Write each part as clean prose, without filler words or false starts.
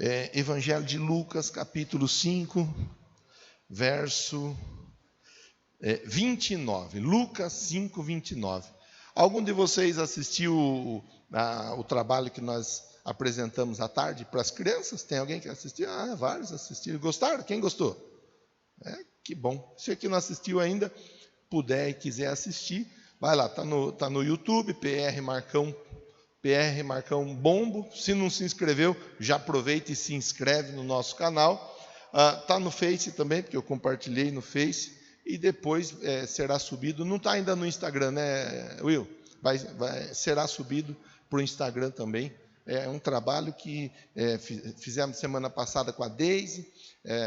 Evangelho de Lucas, capítulo 5, verso 29. Lucas 5, 29. Algum de vocês assistiu o trabalho que nós apresentamos à tarde para as crianças? Tem alguém que assistiu? Vários assistiram. Gostaram? Quem gostou? Que bom. Se aqui não assistiu ainda, puder e quiser assistir, vai lá, tá no YouTube, PR Marcão Bombo. Se não se inscreveu, já aproveita e se inscreve no nosso canal. Tá no Face também, porque eu compartilhei no Face, e depois será subido. Não está ainda no Instagram, né, Will? Será subido para o Instagram também. É um trabalho que fizemos semana passada com a Deise,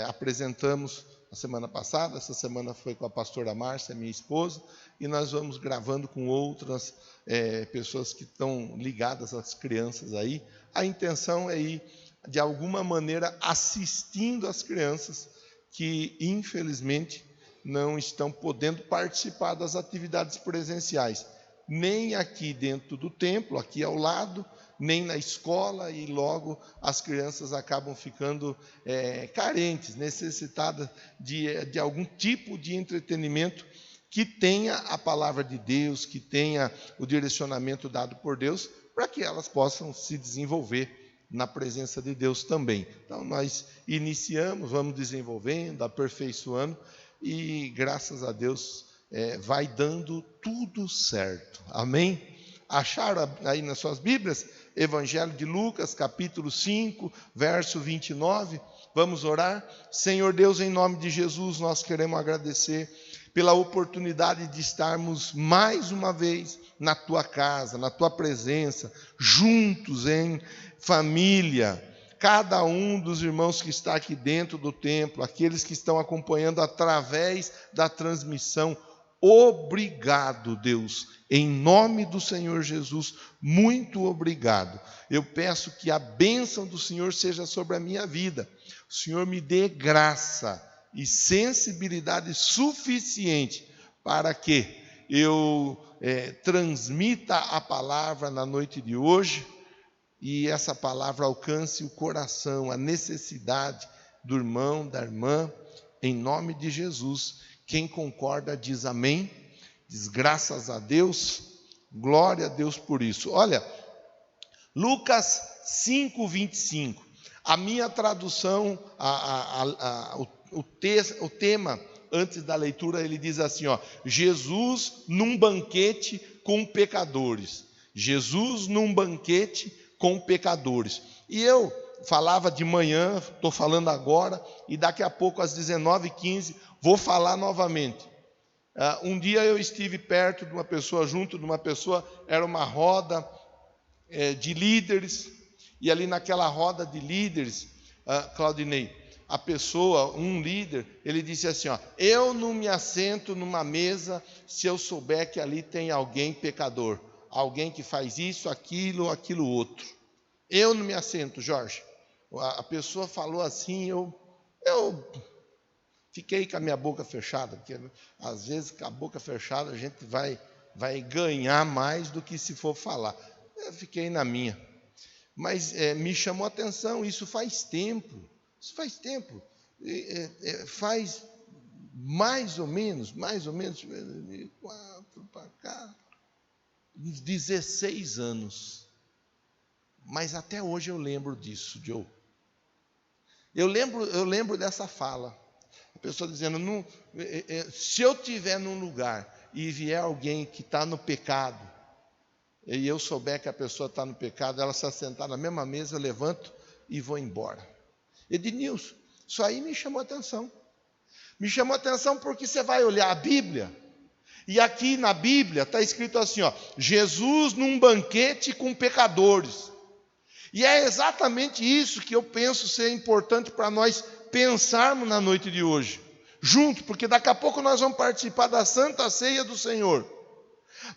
apresentamos a semana passada, essa semana foi com a pastora Márcia, minha esposa, e nós vamos gravando com outras pessoas que estão ligadas às crianças aí. A intenção é ir, de alguma maneira, assistindo as crianças que, infelizmente, não estão podendo participar das atividades presenciais, nem aqui dentro do templo, aqui ao lado, nem na escola, e logo as crianças acabam ficando carentes, necessitadas de algum tipo de entretenimento que tenha a palavra de Deus, que tenha o direcionamento dado por Deus, para que elas possam se desenvolver na presença de Deus também. Então nós iniciamos, vamos desenvolvendo, aperfeiçoando, e graças a Deus vai dando tudo certo. Amém? Acharam aí nas suas Bíblias? Evangelho de Lucas, capítulo 5, verso 29. Vamos orar? Senhor Deus, em nome de Jesus, nós queremos agradecer pela oportunidade de estarmos mais uma vez na Tua casa, na Tua presença, juntos em família. Cada um dos irmãos que está aqui dentro do templo, aqueles que estão acompanhando através da transmissão, obrigado, Deus, em nome do Senhor Jesus, muito obrigado. Eu peço que a bênção do Senhor seja sobre a minha vida. O Senhor me dê graça e sensibilidade suficiente para que eu transmita a palavra na noite de hoje, e essa palavra alcance o coração, a necessidade do irmão, da irmã, em nome de Jesus. Quem concorda diz amém, diz graças a Deus, glória a Deus por isso. Olha, Lucas 5, 25, a minha tradução, o tema antes da leitura, ele diz assim, Jesus num banquete com pecadores. Jesus num banquete com pecadores. E eu falava de manhã, estou falando agora, e daqui a pouco às 19h15 vou falar novamente. Um dia eu estive perto de uma pessoa, junto de uma pessoa, era uma roda de líderes, e ali naquela roda de líderes, Claudinei, a pessoa, um líder, ele disse assim, eu não me assento numa mesa se eu souber que ali tem alguém pecador, alguém que faz isso, aquilo outro. Eu não me assento, Jorge. A pessoa falou assim, eu fiquei com a minha boca fechada, porque às vezes com a boca fechada a gente vai ganhar mais do que se for falar. Eu fiquei na minha. Mas me chamou a atenção, isso faz tempo. Faz mais ou menos, 2004 para cá, uns 16 anos. Mas até hoje eu lembro disso, Joe. Eu lembro dessa fala. A pessoa dizendo, se eu estiver num lugar e vier alguém que está no pecado, e eu souber que a pessoa está no pecado, ela se assentar na mesma mesa, eu levanto e vou embora. Ednilson, isso aí me chamou a atenção. Me chamou a atenção porque você vai olhar a Bíblia, e aqui na Bíblia está escrito assim, Jesus num banquete com pecadores. E é exatamente isso que eu penso ser importante para nós pensarmos na noite de hoje, junto, porque daqui a pouco nós vamos participar da Santa Ceia do Senhor.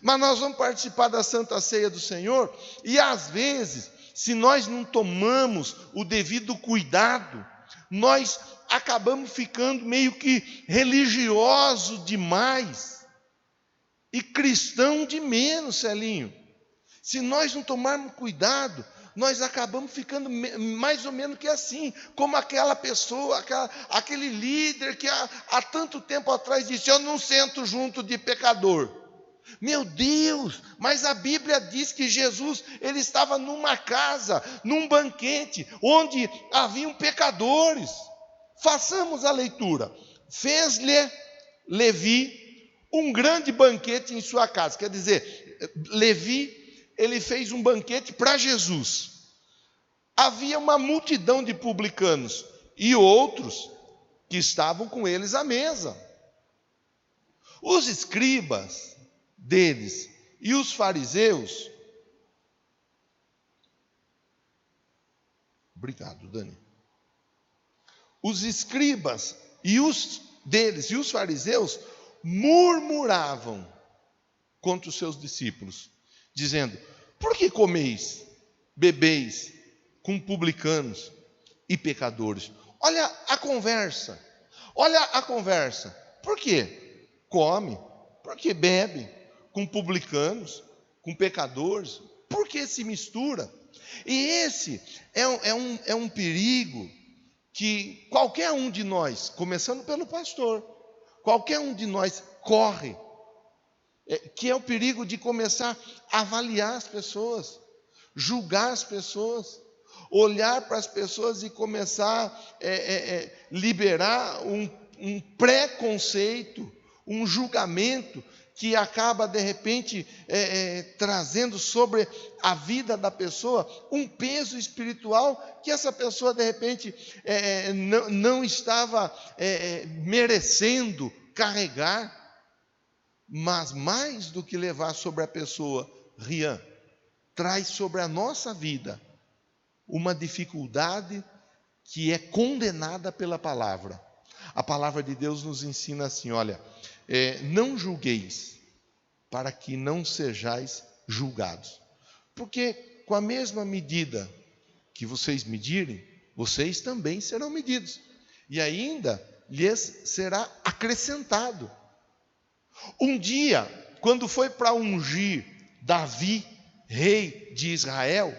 Mas nós vamos participar da Santa Ceia do Senhor, e às vezes, se nós não tomamos o devido cuidado, nós acabamos ficando meio que religioso demais e cristão de menos, Celinho. Se nós não tomarmos cuidado, nós acabamos ficando mais ou menos que assim, como aquela pessoa, aquele líder que há tanto tempo atrás disse: eu não sento junto de pecador. Meu Deus, mas a Bíblia diz que Jesus, ele estava numa casa, num banquete, onde haviam pecadores. Façamos a leitura. Fez-lhe Levi um grande banquete em sua casa. Quer dizer, Levi, ele fez um banquete para Jesus. Havia uma multidão de publicanos e outros que estavam com eles à mesa. Os escribas deles e os fariseus. Obrigado, Dani. Os escribas e os deles e os fariseus murmuravam contra os seus discípulos, dizendo: por que comeis, bebeis com publicanos e pecadores? Olha a conversa. Por quê? Come, por que bebe com publicanos, com pecadores? Por que se mistura? E esse é um perigo que qualquer um de nós, começando pelo pastor, qualquer um de nós corre, que é o perigo de começar a avaliar as pessoas, julgar as pessoas, olhar para as pessoas e começar a liberar um preconceito, um julgamento que acaba, de repente, trazendo sobre a vida da pessoa um peso espiritual que essa pessoa, de repente, não estava merecendo carregar. Mas mais do que levar sobre a pessoa, Rian, traz sobre a nossa vida uma dificuldade que é condenada pela palavra. A palavra de Deus nos ensina assim, olha, não julgueis, para que não sejais julgados. Porque com a mesma medida que vocês medirem, vocês também serão medidos. E ainda lhes será acrescentado. Um dia, quando foi para ungir Davi, rei de Israel,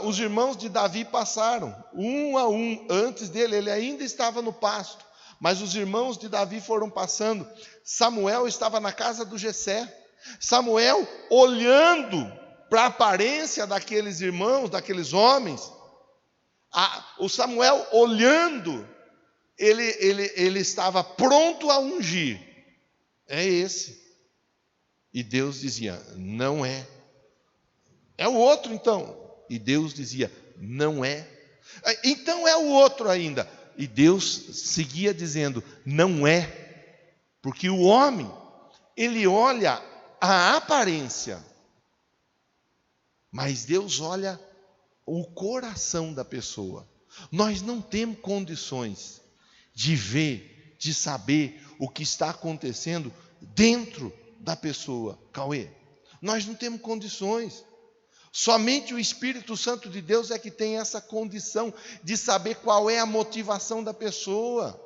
os irmãos de Davi passaram, um a um, antes dele, ele ainda estava no pasto, mas os irmãos de Davi foram passando. Samuel estava na casa do Jessé. Samuel, olhando para a aparência daqueles irmãos, daqueles homens, o Samuel olhando, ele estava pronto a ungir. É esse. E Deus dizia: não é. É o outro então. E Deus dizia: não é. Então é o outro ainda. E Deus seguia dizendo: não é. Porque o homem, ele olha a aparência, mas Deus olha o coração da pessoa. Nós não temos condições de ver, de saber o que está acontecendo dentro da pessoa. Cauê, nós não temos condições. Somente o Espírito Santo de Deus é que tem essa condição de saber qual é a motivação da pessoa.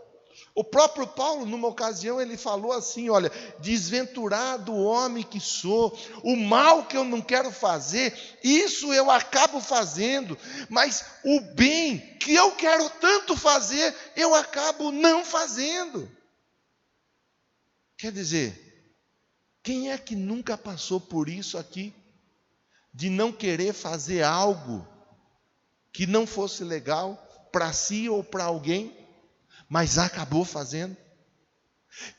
O próprio Paulo, numa ocasião, ele falou assim, olha, desventurado homem que sou, o mal que eu não quero fazer, isso eu acabo fazendo, mas o bem que eu quero tanto fazer, eu acabo não fazendo. Quer dizer, quem é que nunca passou por isso aqui? De não querer fazer algo que não fosse legal para si ou para alguém, mas acabou fazendo?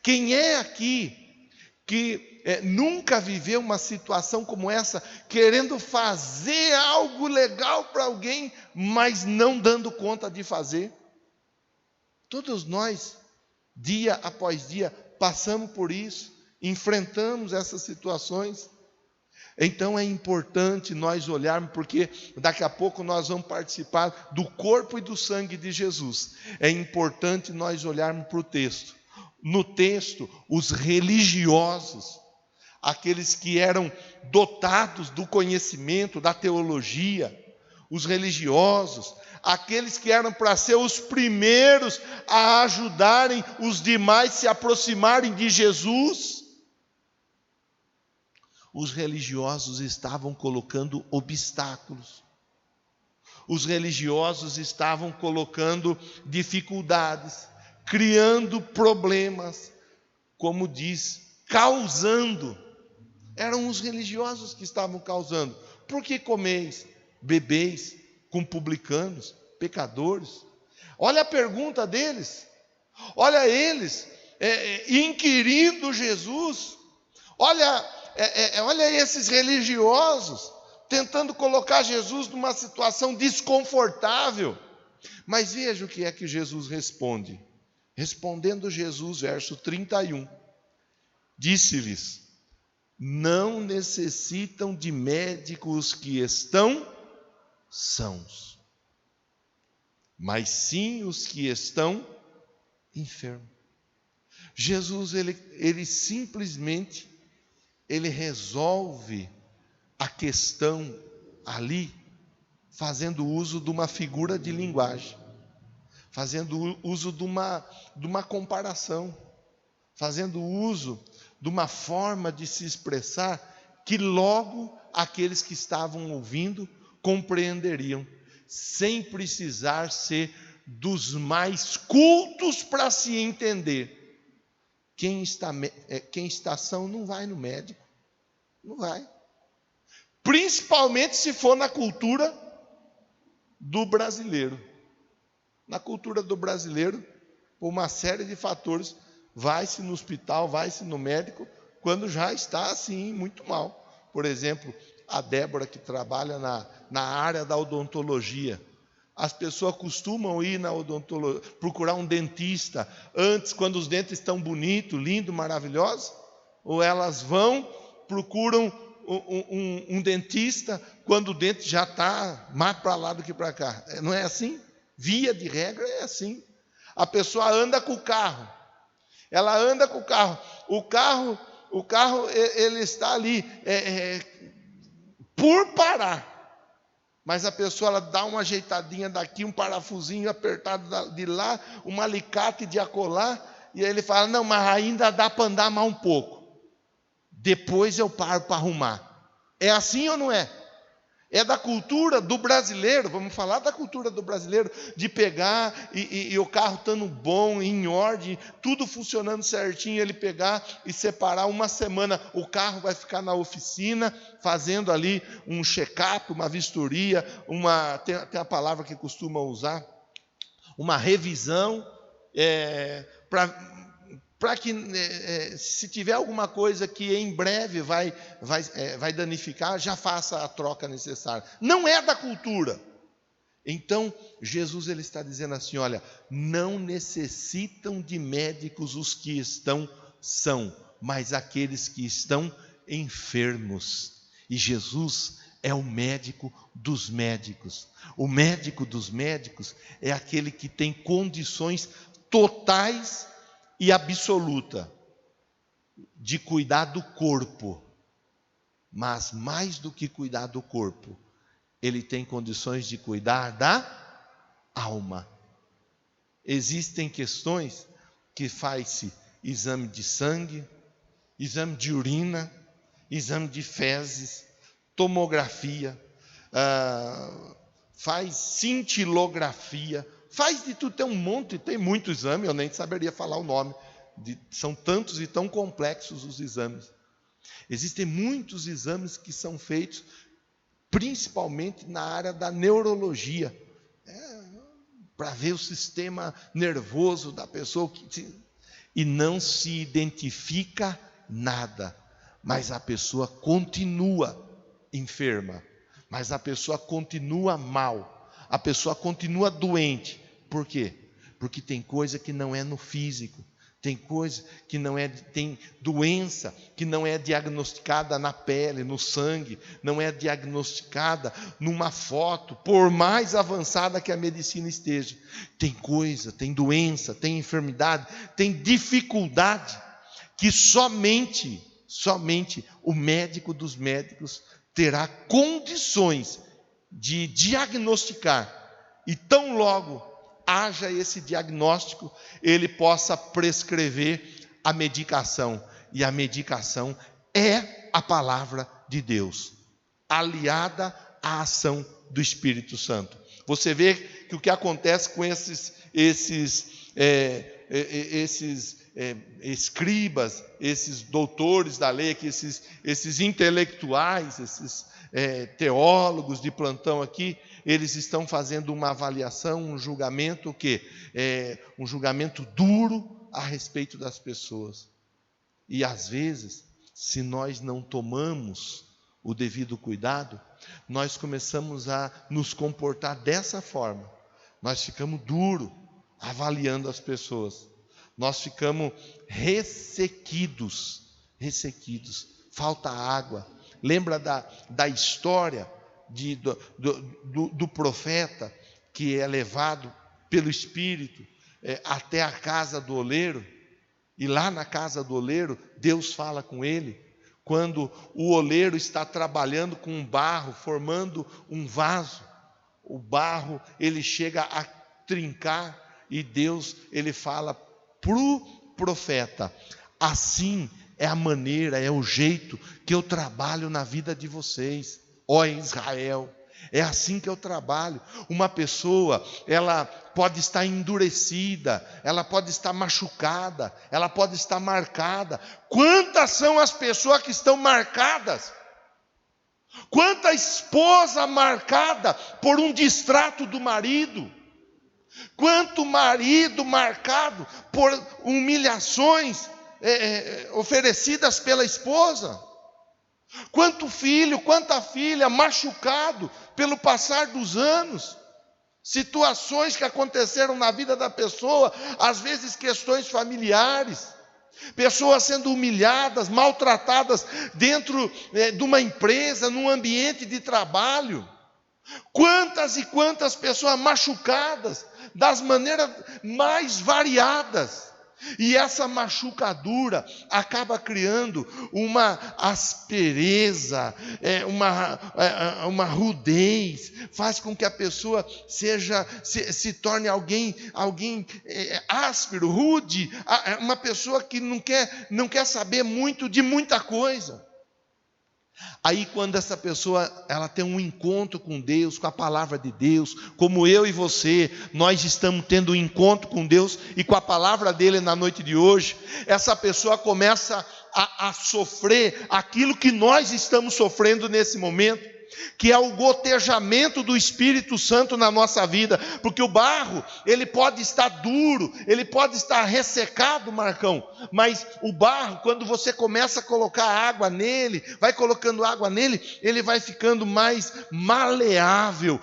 Quem é aqui que nunca viveu uma situação como essa, querendo fazer algo legal para alguém, mas não dando conta de fazer? Todos nós, dia após dia, passamos por isso, enfrentamos essas situações. Então é importante nós olharmos, porque daqui a pouco nós vamos participar do corpo e do sangue de Jesus. É importante nós olharmos para o texto. No texto, os religiosos, aqueles que eram dotados do conhecimento, da teologia, os religiosos, aqueles que eram para ser os primeiros a ajudarem os demais a se aproximarem de Jesus. os religiosos estavam colocando obstáculos. Os religiosos estavam colocando dificuldades, criando problemas, como diz, causando. Eram os religiosos que estavam causando. Por que comeis, bebeis com publicanos, pecadores? Olha a pergunta deles. Olha eles inquirindo Jesus. Olha esses religiosos tentando colocar Jesus numa situação desconfortável. Mas veja o que é que Jesus responde. Respondendo Jesus, verso 31, disse-lhes: não necessitam de médicos que estão sãos, mas sim os que estão enfermos. Jesus, ele simplesmente, ele resolve a questão ali, fazendo uso de uma figura de linguagem, fazendo uso de uma comparação, fazendo uso de uma forma de se expressar que logo aqueles que estavam ouvindo compreenderiam, sem precisar ser dos mais cultos para se entender. Quem está são não vai no médico, não vai. Principalmente se for na cultura do brasileiro. Na cultura do brasileiro, por uma série de fatores, vai-se no hospital, vai-se no médico, quando já está assim, muito mal. Por exemplo, a Débora, que trabalha na área da odontologia. As pessoas costumam ir na odontologia, procurar um dentista antes, quando os dentes estão bonitos, lindos, maravilhosos, ou elas vão, procuram um dentista quando o dente já está mais para lá do que para cá. Não é assim? Via de regra é assim. A pessoa anda com o carro. Ela anda com o carro. O carro ele está ali por parar. Mas a pessoa ela dá uma ajeitadinha daqui, um parafusinho apertado de lá, um alicate de acolá, e aí ele fala: não, mas ainda dá para andar mais um pouco. Depois eu paro para arrumar. É assim ou não é? É da cultura do brasileiro, vamos falar da cultura do brasileiro, de pegar e o carro estando bom, em ordem, tudo funcionando certinho, ele pegar e separar uma semana, o carro vai ficar na oficina, fazendo ali um check-up, uma vistoria, tem a palavra que costuma usar, uma revisão, para que, se tiver alguma coisa que em breve vai danificar, já faça a troca necessária. Não é da cultura. Então, Jesus ele está dizendo assim, olha, não necessitam de médicos os que estão são, mas aqueles que estão enfermos. E Jesus é o médico dos médicos. O médico dos médicos é aquele que tem condições totais e absoluta de cuidar do corpo, mas mais do que cuidar do corpo, ele tem condições de cuidar da alma. Existem questões que faz-se exame de sangue, exame de urina, exame de fezes, tomografia, faz cintilografia, faz de tudo, tem muito exame, eu nem saberia falar o nome, são tantos e tão complexos os exames. Existem muitos exames que são feitos, principalmente na área da neurologia, para ver o sistema nervoso da pessoa, e não se identifica nada, mas a pessoa continua enferma, mas a pessoa continua mal, a pessoa continua doente. Por quê? Porque tem coisa que não é no físico, tem coisa que não é, tem doença que não é diagnosticada na pele, no sangue, não é diagnosticada numa foto, por mais avançada que a medicina esteja. Tem coisa, tem doença, tem enfermidade, tem dificuldade que somente o médico dos médicos terá condições de diagnosticar, e tão logo haja esse diagnóstico, ele possa prescrever a medicação, e a medicação é a palavra de Deus, aliada à ação do Espírito Santo. Você vê que o que acontece com esses escribas, esses doutores da lei, esses intelectuais, esses teólogos de plantão aqui, eles estão fazendo uma avaliação, um julgamento, um julgamento duro a respeito das pessoas. E às vezes, se nós não tomamos o devido cuidado, nós começamos a nos comportar dessa forma. Nós ficamos duros avaliando as pessoas. Nós ficamos ressequidos, falta água. Lembra da história do profeta que é levado pelo Espírito até a casa do oleiro? E lá na casa do oleiro, Deus fala com ele, quando o oleiro está trabalhando com um barro, formando um vaso. O barro, ele chega a trincar, e Deus, ele fala para o profeta: assim é a maneira, é o jeito que eu trabalho na vida de vocês, ó Israel. É assim que eu trabalho. Uma pessoa, ela pode estar endurecida, ela pode estar machucada, ela pode estar marcada. Quantas são as pessoas que estão marcadas? Quanta esposa marcada por um distrato do marido? Quanto marido marcado por humilhações oferecidas pela esposa? Quanto filho, quanta filha machucado pelo passar dos anos? Situações que aconteceram na vida da pessoa, às vezes questões familiares, pessoas sendo humilhadas, maltratadas dentro de uma empresa, num ambiente de trabalho. Quantas e quantas pessoas machucadas das maneiras mais variadas. E essa machucadura acaba criando uma aspereza, uma rudez, faz com que a pessoa se torne alguém áspero, rude, uma pessoa que não quer saber muito de muita coisa. Aí quando essa pessoa ela tem um encontro com Deus, com a palavra de Deus, como eu e você, nós estamos tendo um encontro com Deus e com a palavra dele na noite de hoje, essa pessoa começa a sofrer aquilo que nós estamos sofrendo nesse momento, que é o gotejamento do Espírito Santo na nossa vida, porque o barro, ele pode estar duro, ele pode estar ressecado, Marcão, mas o barro, quando você começa a colocar água nele, vai colocando água nele, ele vai ficando mais maleável,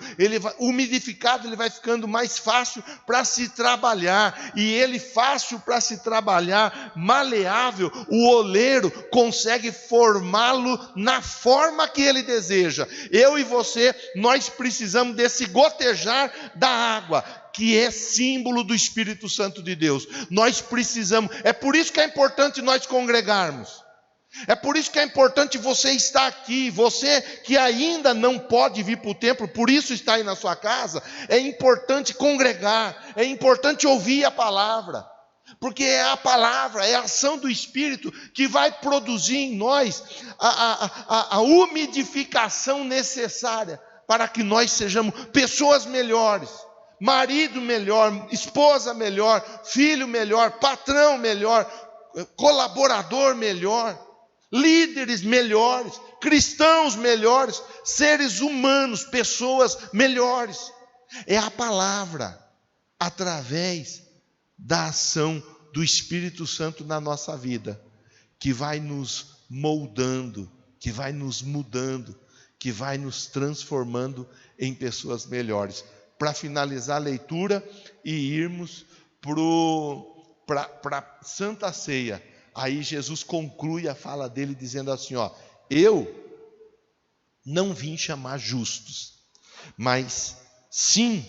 umidificado, ele vai ficando mais fácil para se trabalhar, e ele fácil para se trabalhar, maleável, o oleiro consegue formá-lo na forma que ele deseja. Eu e você, nós precisamos desse gotejar da água, que é símbolo do Espírito Santo de Deus. Nós precisamos, é por isso que é importante nós congregarmos. É por isso que é importante você estar aqui, você que ainda não pode vir para o templo, por isso está aí na sua casa, é importante congregar, é importante ouvir a palavra. Porque é a palavra, é a ação do Espírito que vai produzir em nós a umidificação necessária para que nós sejamos pessoas melhores, marido melhor, esposa melhor, filho melhor, patrão melhor, colaborador melhor, líderes melhores, cristãos melhores, seres humanos, pessoas melhores. É a palavra, através da ação do Espírito Santo na nossa vida, que vai nos moldando, que vai nos mudando, que vai nos transformando em pessoas melhores. Para finalizar a leitura e irmos para a Santa Ceia, aí Jesus conclui a fala dele dizendo assim, eu não vim chamar justos, mas sim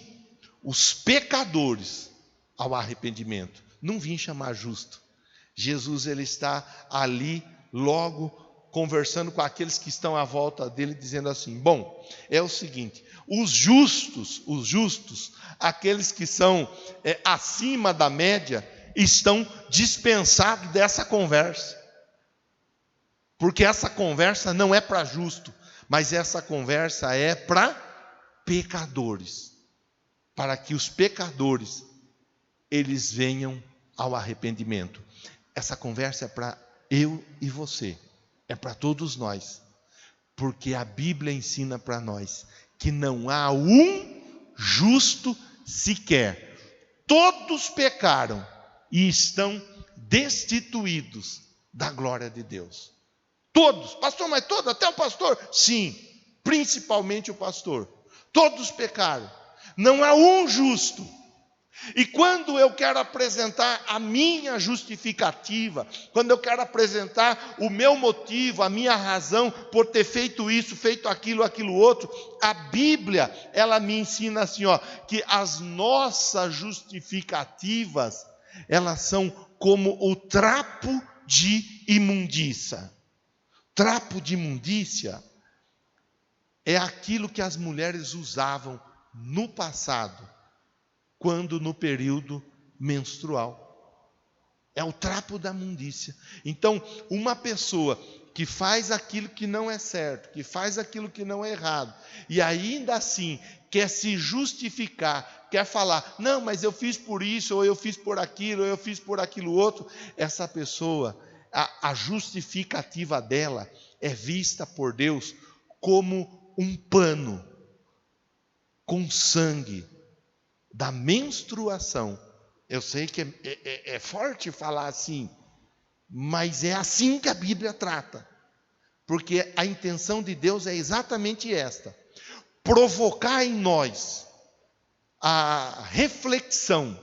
os pecadores ao arrependimento. Não vim chamar justo. Jesus, ele está ali logo conversando com aqueles que estão à volta dele, dizendo assim, bom, é o seguinte, os justos, aqueles que são acima da média, estão dispensados dessa conversa. Porque essa conversa não é para justo, mas essa conversa é para pecadores. Para que os pecadores, eles venham ao arrependimento. Essa conversa é para eu e você. É para todos nós. Porque a Bíblia ensina para nós que não há um justo sequer. Todos pecaram e estão destituídos da glória de Deus. Todos. Pastor, mas todos? Até o pastor? Sim, principalmente o pastor. Todos pecaram. Não há um justo. E quando eu quero apresentar a minha justificativa, quando eu quero apresentar o meu motivo, a minha razão por ter feito isso, feito aquilo, aquilo outro, a Bíblia, ela me ensina assim, que as nossas justificativas, elas são como o trapo de imundícia. Trapo de imundícia é aquilo que as mulheres usavam no passado, quando no período menstrual. É o trapo da imundícia. Então, uma pessoa que faz aquilo que não é certo, que faz aquilo que não é errado, e ainda assim quer se justificar, quer falar, não, mas eu fiz por isso, ou eu fiz por aquilo, ou eu fiz por aquilo outro, essa pessoa, a justificativa dela é vista por Deus como um pano com sangue da menstruação. Eu sei que é forte falar assim, mas é assim que a Bíblia trata. Porque a intenção de Deus é exatamente esta: provocar em nós a reflexão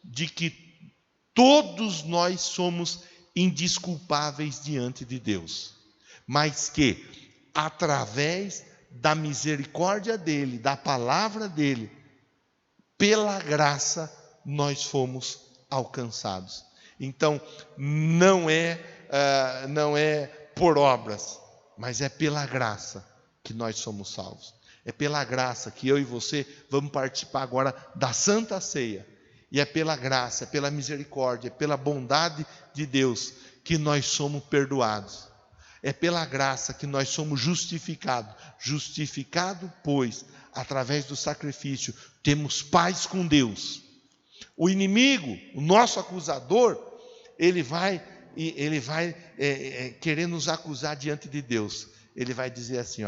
de que todos nós somos indesculpáveis diante de Deus, mas que através da misericórdia dele, da palavra dele, pela graça nós fomos alcançados. Então não é por obras, mas é pela graça que nós somos salvos. É pela graça que eu e você vamos participar agora da Santa Ceia. E é pela graça, é pela misericórdia, é pela bondade de Deus que nós somos perdoados. É pela graça que nós somos justificados. Justificado, pois, através do sacrifício, temos paz com Deus. O inimigo, o nosso acusador, ele vai querer nos acusar diante de Deus. Ele vai dizer assim,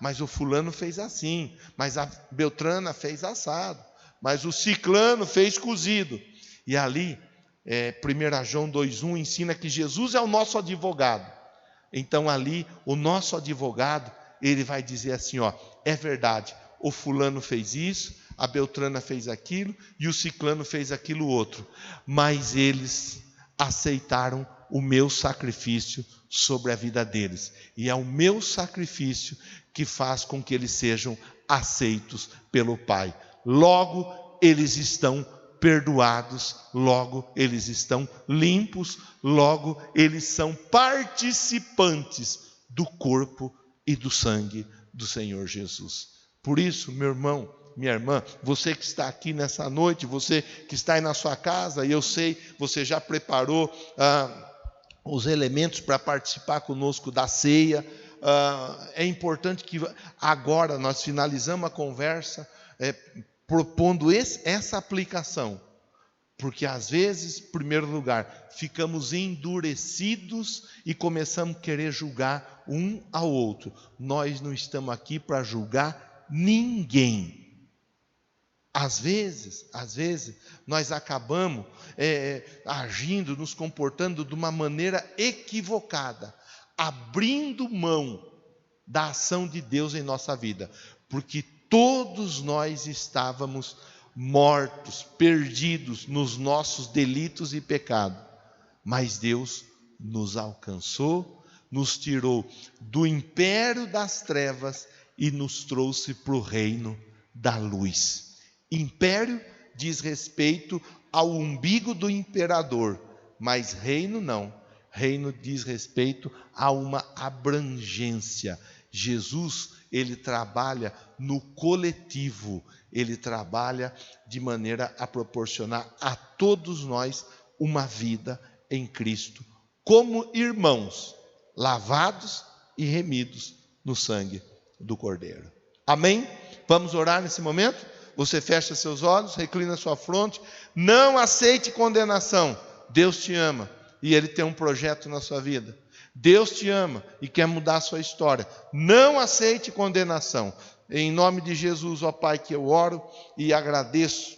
mas o fulano fez assim, mas a Beltrana fez assado, mas o ciclano fez cozido. E ali, 1 João 2,1 ensina que Jesus é o nosso advogado. Então ali, o nosso advogado, ele vai dizer assim, é verdade, o fulano fez isso, a Beltrana fez aquilo, e o ciclano fez aquilo outro, mas eles aceitaram o meu sacrifício sobre a vida deles, e é o meu sacrifício que faz com que eles sejam aceitos pelo Pai. Logo, eles estão perdoados, logo eles estão limpos, logo eles são participantes do corpo e do sangue do Senhor Jesus. Por isso, meu irmão, minha irmã, você que está aqui nessa noite, você que está aí na sua casa, e eu sei, você já preparou os elementos para participar conosco da ceia. É importante que agora nós finalizamos a conversa propondo essa aplicação, porque às vezes, em primeiro lugar, ficamos endurecidos e começamos a querer julgar um ao outro. Nós não estamos aqui para julgar ninguém. Às vezes, nós acabamos agindo, nos comportando de uma maneira equivocada, abrindo mão da ação de Deus em nossa vida, porque todos nós estávamos mortos, perdidos nos nossos delitos e pecados, mas Deus nos alcançou, nos tirou do império das trevas e nos trouxe para o reino da luz. Império diz respeito ao umbigo do imperador, mas reino não. Reino diz respeito a uma abrangência. Jesus, ele trabalha no coletivo, ele trabalha de maneira a proporcionar a todos nós uma vida em Cristo, como irmãos, lavados e remidos no sangue do Cordeiro. Amém? Vamos orar nesse momento? Você fecha seus olhos, reclina sua fronte. Não aceite condenação. Deus te ama e Ele tem um projeto na sua vida. Deus te ama e quer mudar a sua história. Não aceite condenação. Em nome de Jesus, ó Pai, que eu oro e agradeço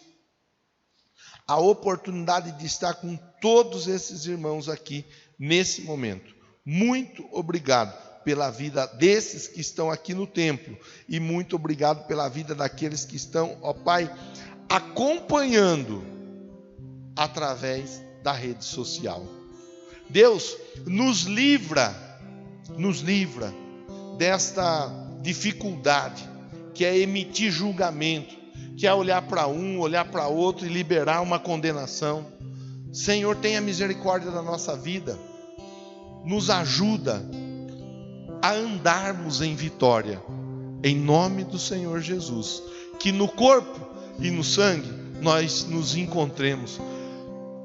a oportunidade de estar com todos esses irmãos aqui nesse momento. Muito obrigado pela vida desses que estão aqui no templo e muito obrigado pela vida daqueles que estão, ó Pai, acompanhando através da rede social. Deus, nos livra desta dificuldade que é emitir julgamento, que é olhar para um, olhar para outro e liberar uma condenação. Senhor, tenha misericórdia da nossa vida, nos ajuda a andarmos em vitória, em nome do Senhor Jesus, que no corpo e no sangue nós nos encontremos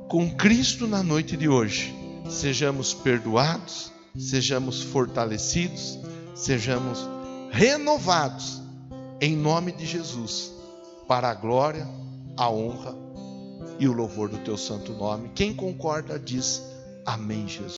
com Cristo na noite de hoje, sejamos perdoados, sejamos fortalecidos, sejamos renovados, em nome de Jesus, para a glória, a honra e o louvor do teu santo nome. Quem concorda diz amém, Jesus.